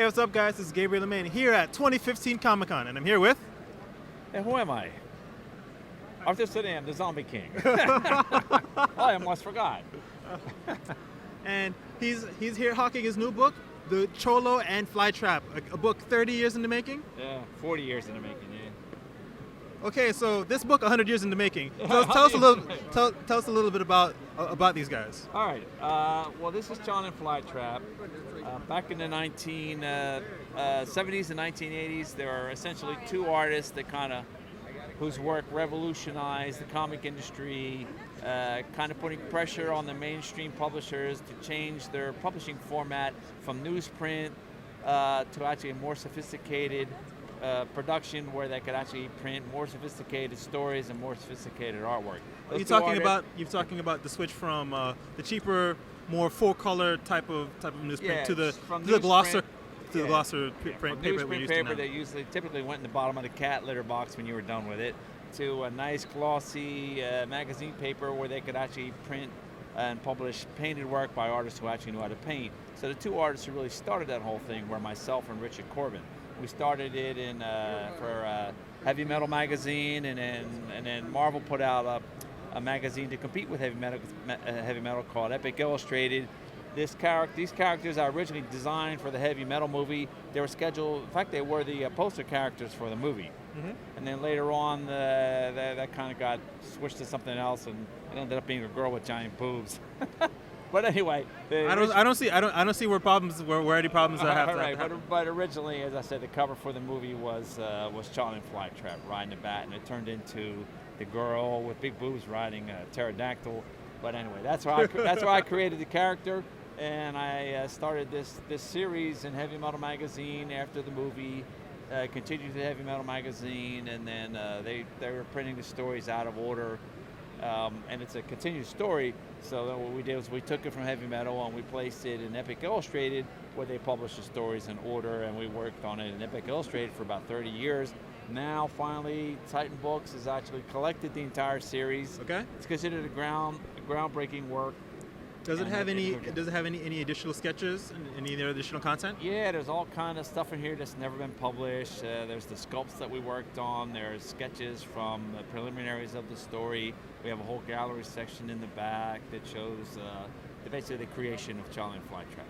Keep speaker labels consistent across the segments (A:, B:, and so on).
A: what's up, guys? This is Gabriel Lemaine here at 2015 Comic-Con, and I'm here with...
B: And who am I? Arthur Suydam, the Zombie King. I almost forgot.
A: And he's here hawking his new book, The CHOLLY FLYTRAP, a book 30 years in the making?
B: Yeah, 40 years in the making, yeah.
A: Okay, so this book 100 years in the making. Tell us a little bit about these guys.
B: All right. Well, this is CHOLLY FLYTRAP. Back in the 1970s and 1980s, there are essentially two artists that whose work revolutionized the comic industry, kind of putting pressure on the mainstream publishers to change their publishing format from newsprint to actually a more sophisticated production where they could actually print more sophisticated stories and more sophisticated artwork.
A: You're talking about the switch from the cheaper, more full color type of newsprint to the glosser print paper we used to now.
B: That typically went in the bottom of the cat litter box when you were done with it, to a nice glossy magazine paper where they could actually print and publish painted work by artists who actually knew how to paint. So the two artists who really started that whole thing were myself and Richard Corbin. We started it for Heavy Metal magazine, and then Marvel put out a magazine to compete with Heavy Metal called Epic Illustrated. These characters are originally designed for the Heavy Metal movie. They were scheduled, in fact, they were the poster characters for the movie. Mm-hmm. And then later on, that kind of got switched to something else, and it ended up being a girl with giant boobs. But anyway,
A: I don't see where any problems I have.
B: Right, but originally, as I said, the cover for the movie was CHOLLY FLYTRAP riding a bat, and it turned into the girl with big boobs riding a pterodactyl. But anyway, that's why I created the character, and I started this series in Heavy Metal magazine after the movie. Continued to Heavy Metal magazine, and then they were printing the stories out of order. And it's a continued story, so then what we did was we took it from Heavy Metal and we placed it in Epic Illustrated, where they publish the stories in order, and we worked on it in Epic Illustrated for about 30 years. Now, finally, Titan Books has actually collected the entire series.
A: Okay.
B: It's considered a groundbreaking work.
A: Does it have any additional sketches and any other additional content?
B: Yeah, there's all kind of stuff in here that's never been published. There's the sculpts that we worked on. There's sketches from the preliminaries of the story. We have a whole gallery section in the back that shows basically the creation of CHOLLY FLYTRAP.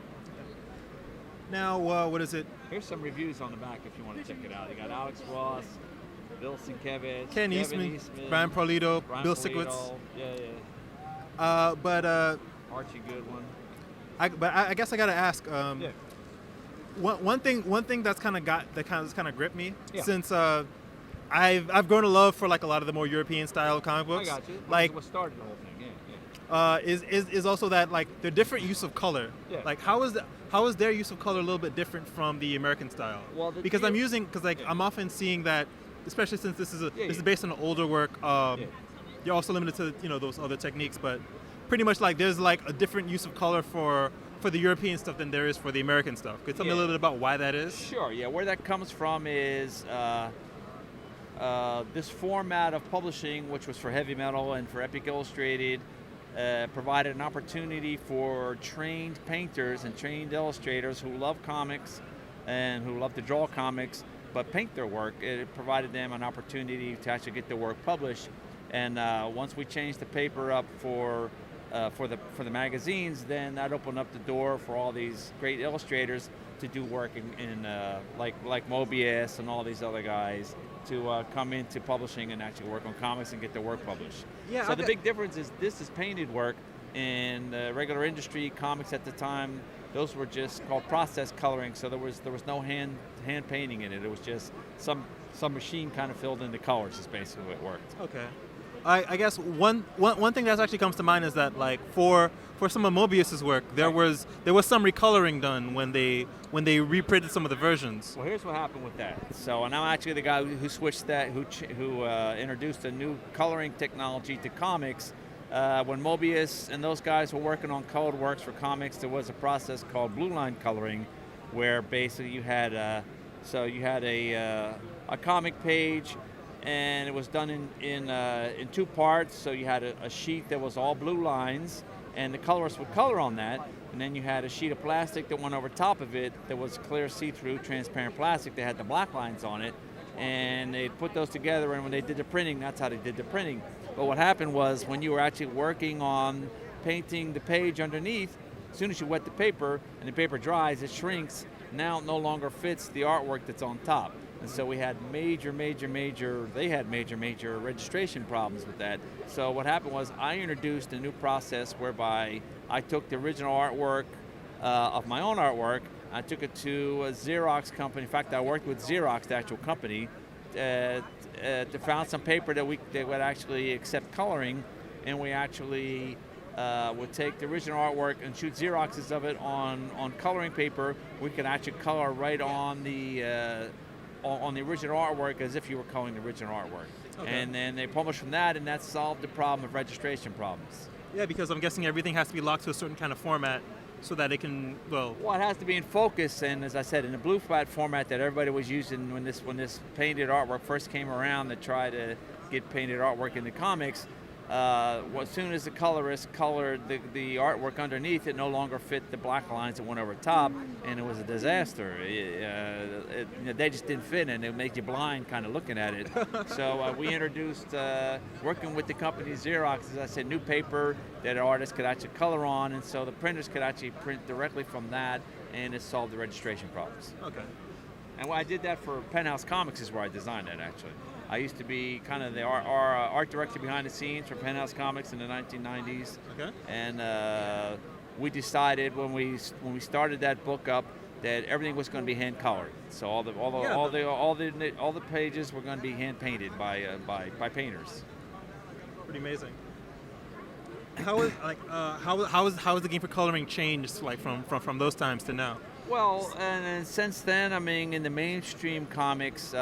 A: Now, what is it?
B: Here's some reviews on the back if you want to check it out. You got Alex Ross, Bill Sienkiewicz,
A: Ken Eastman, Brian Polito, Bill Sienkiewicz.
B: Yeah.
A: But
B: Archie Goodwin.
A: I guess I gotta ask. One thing that's kind of gripped me since I've grown to love for like a lot of the more European style comic books.
B: I got you.
A: Like
B: what started the whole thing.
A: is also that like their different use of color.
B: Yeah.
A: Like how is their use of color a little bit different from the American style?
B: Well,
A: I'm often seeing that, especially since this is based on an older work. You're also limited to those other techniques, but pretty much like there's like a different use of color for the European stuff than there is for the American stuff. Could you tell me a little bit about why that is?
B: Sure, yeah. Where that comes from is this format of publishing, which was for Heavy Metal and for Epic Illustrated, provided an opportunity for trained painters and trained illustrators who love comics and who love to draw comics but paint their work. It provided them an opportunity to actually get their work published. And once we changed the paper up for the magazines, then that opened up the door for all these great illustrators to do work in like Mobius and all these other guys to come into publishing and actually work on comics and get their work published.
A: Yeah,
B: so the big difference is this is painted work. In the regular industry, comics at the time, those were just called process coloring. So there was no hand painting in it. It was just some machine kind of filled in the colors. Is basically what it worked.
A: Okay. I guess one thing that actually comes to mind is that like for some of Mobius's work, there was some recoloring done when they reprinted some of the versions.
B: Well, here's what happened with that. So, and I'm actually the guy who switched that, who introduced a new coloring technology to comics. When Mobius and those guys were working on colored works for comics, there was a process called blue line coloring, where basically you had a comic page. And it was done in two parts. So you had a sheet that was all blue lines, and the colorists would color on that. and then you had a sheet of plastic that went over top of it that was clear, see-through, transparent plastic that had the black lines on it, and they put those together, and when they did the printing, that's how they did the printing. But what happened was, when you were actually working on painting the page underneath, as soon as you wet the paper and the paper dries, it shrinks. Now it no longer fits the artwork that's on top. And so we had they had major registration problems with that. So what happened was, I introduced a new process whereby I took the original artwork of my own artwork, I took it to a Xerox company. In fact, I worked with Xerox, the actual company, to found some paper that would actually accept coloring, and we actually would take the original artwork and shoot Xeroxes of it on coloring paper. We could actually color right on the original artwork as if you were coloring the original artwork. Okay. And then they published from that, and that solved the problem of registration problems.
A: Yeah, because I'm guessing everything has to be locked to a certain kind of format so that it can, well,
B: it has to be in focus, and as I said, in the blue flat format that everybody was using when this painted artwork first came around to try to get painted artwork into comics. As soon as the colorist colored the artwork underneath, it no longer fit the black lines that went over top, and it was a disaster. They just didn't fit, and it made you blind kind of looking at it. So we introduced, working with the company Xerox, as I said, new paper that artists could actually color on, and so the printers could actually print directly from that, and it solved the registration problems.
A: Okay.
B: And I did that for Penthouse Comics, is where I designed that, actually. I used to be kind of the art director behind the scenes for Penthouse Comics in the 1990s. Okay. And we decided when we started that book up that everything was going to be hand colored. So all the pages were going to be hand painted by painters.
A: Pretty amazing. How is the game for coloring changed, like from those times to now?
B: Well, and since then, I mean, in the mainstream comics,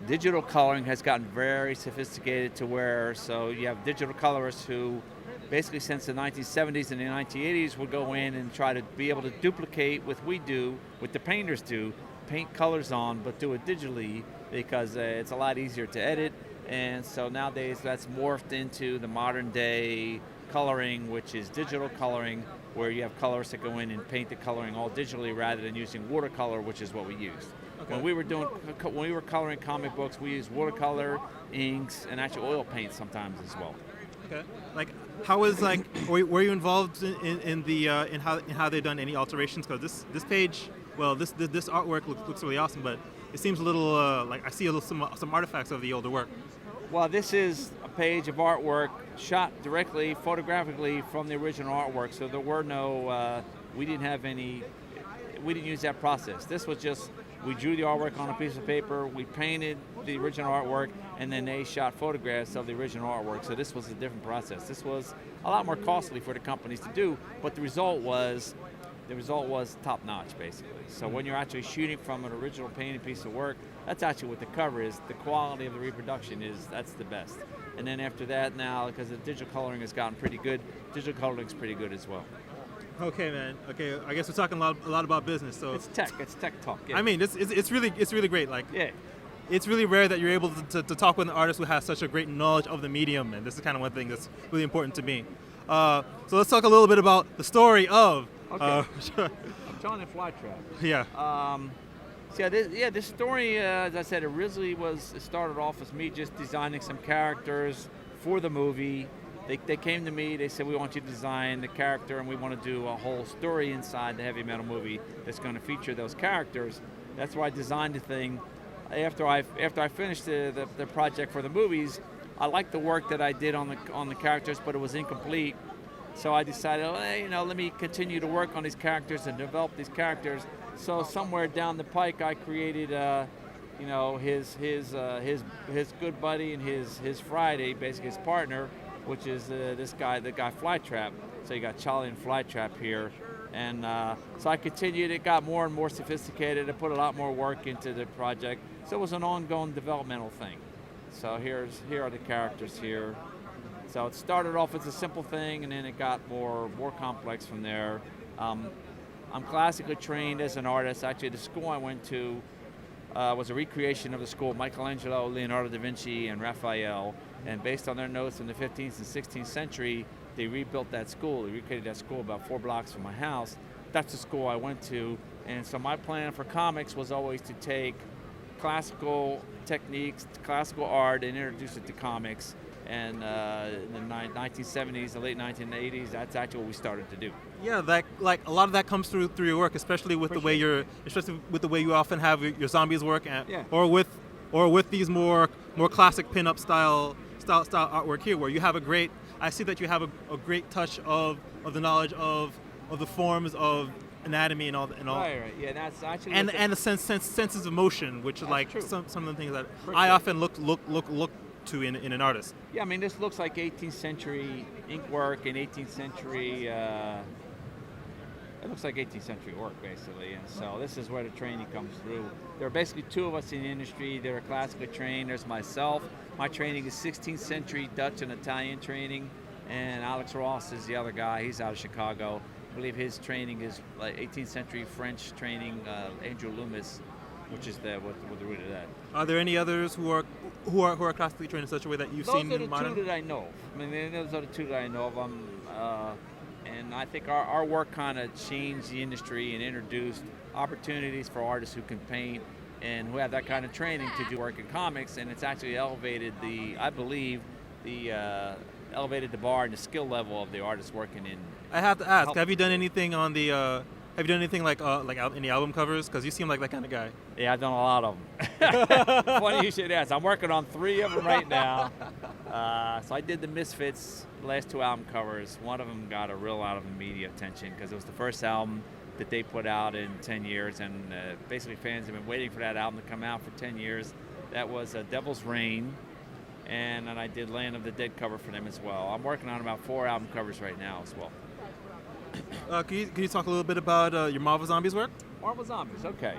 B: digital coloring has gotten very sophisticated to where, so you have digital colorists who basically since the 1970s and the 1980s would go in and try to be able to duplicate what the painters do, paint colors on, but do it digitally because it's a lot easier to edit. And so nowadays that's morphed into the modern day coloring, which is digital coloring, where you have colorists that go in and paint the coloring all digitally rather than using watercolor, which is what we used. Okay. When we were coloring comic books, we used watercolor, inks, and actually oil paint sometimes as well.
A: Okay. Like, how was were you involved in how they've done any alterations? Because this page, well, this artwork looks really awesome, but it seems a little like I see some artifacts of the older work.
B: Well, this is a page of artwork shot directly, photographically from the original artwork. So there were no, we didn't use that process. This was just, we drew the artwork on a piece of paper, we painted the original artwork, and then they shot photographs of the original artwork. So this was a different process. This was a lot more costly for the companies to do, but the result was top notch, basically. So when you're actually shooting from an original painted piece of work, that's actually what the cover is. The quality of the reproduction that's the best. And then after that now, because the digital coloring has gotten pretty good, digital coloring is pretty good as well.
A: Okay, man. Okay, I guess we're talking a lot about business. So
B: it's tech talk. Yeah.
A: I mean, it's really great. Like,
B: yeah.
A: It's really rare that you're able to talk with an artist who has such a great knowledge of the medium, and this is kind of one thing that's really important to me. So let's talk a little bit about the story of.
B: Okay. CHOLLY FLYTRAP.
A: Yeah.
B: This story, as I said, it started off as me just designing some characters for the movie. They came to me, they said, we want you to design the character and we want to do a whole story inside the heavy metal movie that's going to feature those characters. That's why I designed the thing. After I finished the project for the movies, I liked the work that I did on the characters, but it was incomplete. So I decided, let me continue to work on these characters and develop these characters. So somewhere down the pike, I created, his good buddy and his Friday, basically his partner, which is the guy Flytrap. So you got CHOLLY and Flytrap here, and so I continued. It got more and more sophisticated. I put a lot more work into the project. So it was an ongoing developmental thing. So here are the characters here. So it started off as a simple thing, and then it got more complex from there. I'm classically trained as an artist. Actually, the school I went to was a recreation of the school of Michelangelo, Leonardo da Vinci, and Raphael. And based on their notes in the 15th and 16th century, they rebuilt that school. They recreated that school about 4 blocks from my house. That's the school I went to. And so my plan for comics was always to take classical techniques, classical art, and introduce it to comics. And in the 1970s, the late 1980s, that's actually what we started to do.
A: Yeah, that like a lot of that comes through your work, especially with the way you often have your zombies work, or with these more classic pinup style artwork here, where you have I see that you have a great touch of the knowledge of the forms of anatomy and all.
B: Right. Yeah, that's actually
A: and the senses of motion, which is like some of the things that I often look to in an artist.
B: Yeah, I mean, this looks like 18th century ink work and 18th century. It looks like 18th century work, basically, and so this is where the training comes through. There are basically 2 of us in the industry that are classically trained. There's myself. My training is 16th century Dutch and Italian training, and Alex Ross is the other guy. He's out of Chicago. I believe his training is like 18th century French training, Angel Loomis, which is with the root of that.
A: Are there any others who are classically trained in such a way that you've seen in modern?
B: Those are the 2 that I know of. I mean, those are the 2 that I know of. And I think our work kind of changed the industry and introduced opportunities for artists who can paint and who have that kind of training to do work in comics, and it's actually elevated elevated the bar and the skill level of the artists working in.
A: I have to ask, have you done anything on the have you done anything like any album covers? Because you seem like that kind of guy.
B: Yeah, I've done a lot of them. Funny you should ask. I'm working on 3 of them right now. So I did the Misfits, the last 2 album covers. One of them got a real lot of media attention because it was the first album that they put out in 10 years, and basically fans have been waiting for that album to come out for 10 years. That was Devil's Reign, and then I did Land of the Dead cover for them as well. I'm working on about 4 album covers right now as well.
A: Can you talk a little bit about your Marvel Zombies work?
B: Marvel Zombies, okay.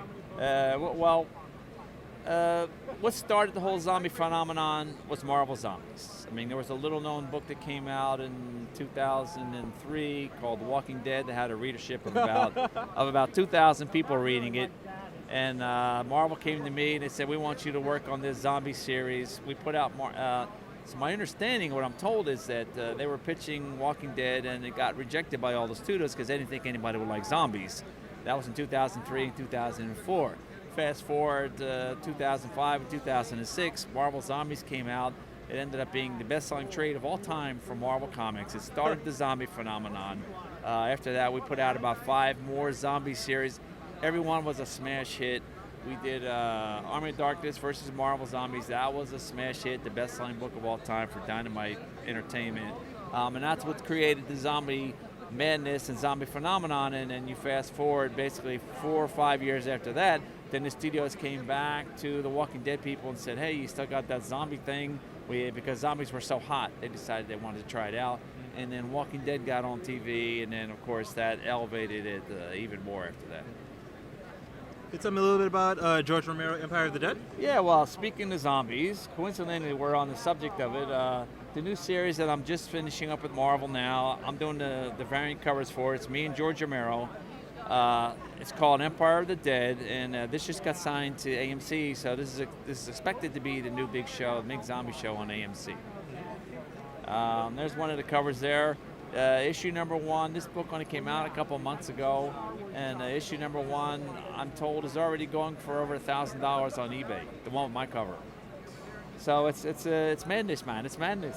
B: What started the whole zombie phenomenon was Marvel Zombies. I mean, there was a little-known book that came out in 2003 called The Walking Dead that had a readership of about 2,000 people reading it. And Marvel came to me and they said, we want you to work on this zombie series. We put out so my understanding, what I'm told, is that they were pitching Walking Dead and it got rejected by all the studios because they didn't think anybody would like zombies. That was in 2003 and 2004. Fast forward to 2005 and 2006, Marvel Zombies came out. It ended up being the best-selling trade of all time for Marvel Comics. It started the zombie phenomenon. After that, we put out about 5 more zombie series. Every one was a smash hit. We did Army of Darkness versus Marvel Zombies. That was a smash hit, the best-selling book of all time for Dynamite Entertainment. And that's what created the zombie madness and zombie phenomenon. And then you fast forward basically 4 or 5 years after that, then the studios came back to the Walking Dead people and said, hey, you still got that zombie thing? Because zombies were so hot, they decided they wanted to try it out. And then Walking Dead got on TV, and then, of course, that elevated it even more after that.
A: Can you tell me a little bit about George Romero, Empire of the Dead?
B: Yeah, well, speaking of zombies, coincidentally, we're on the subject of it. The new series that I'm just finishing up with Marvel now, I'm doing the variant covers for it. It's me and George Romero. It's called Empire of the Dead, and this just got signed to AMC, so this is expected to be the new big zombie show on AMC. There's one of the covers there. Issue number 1, this book only came out a couple months ago, and issue number 1, I'm told, is already going for over $1,000 on eBay, the one with my cover. So it's madness, man. It's madness.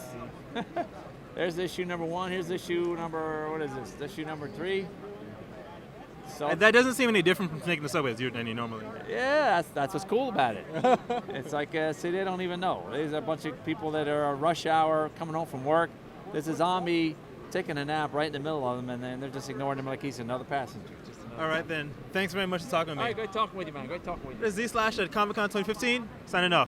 B: There's issue number 1. Here's issue number, what is this? Issue number 3. So
A: that doesn't seem any different from taking the subway as you normally.
B: Yeah, that's what's cool about it. It's like, see, they don't even know. There's a bunch of people that are rush hour coming home from work. There's a zombie taking a nap right in the middle of them, and then they're just ignoring him like he's another passenger.
A: All right, then. Thanks very much for talking with me.
B: All right, great talking with you, man. Great talking with you.
A: This is Z/at Comic-Con 2015, signing off.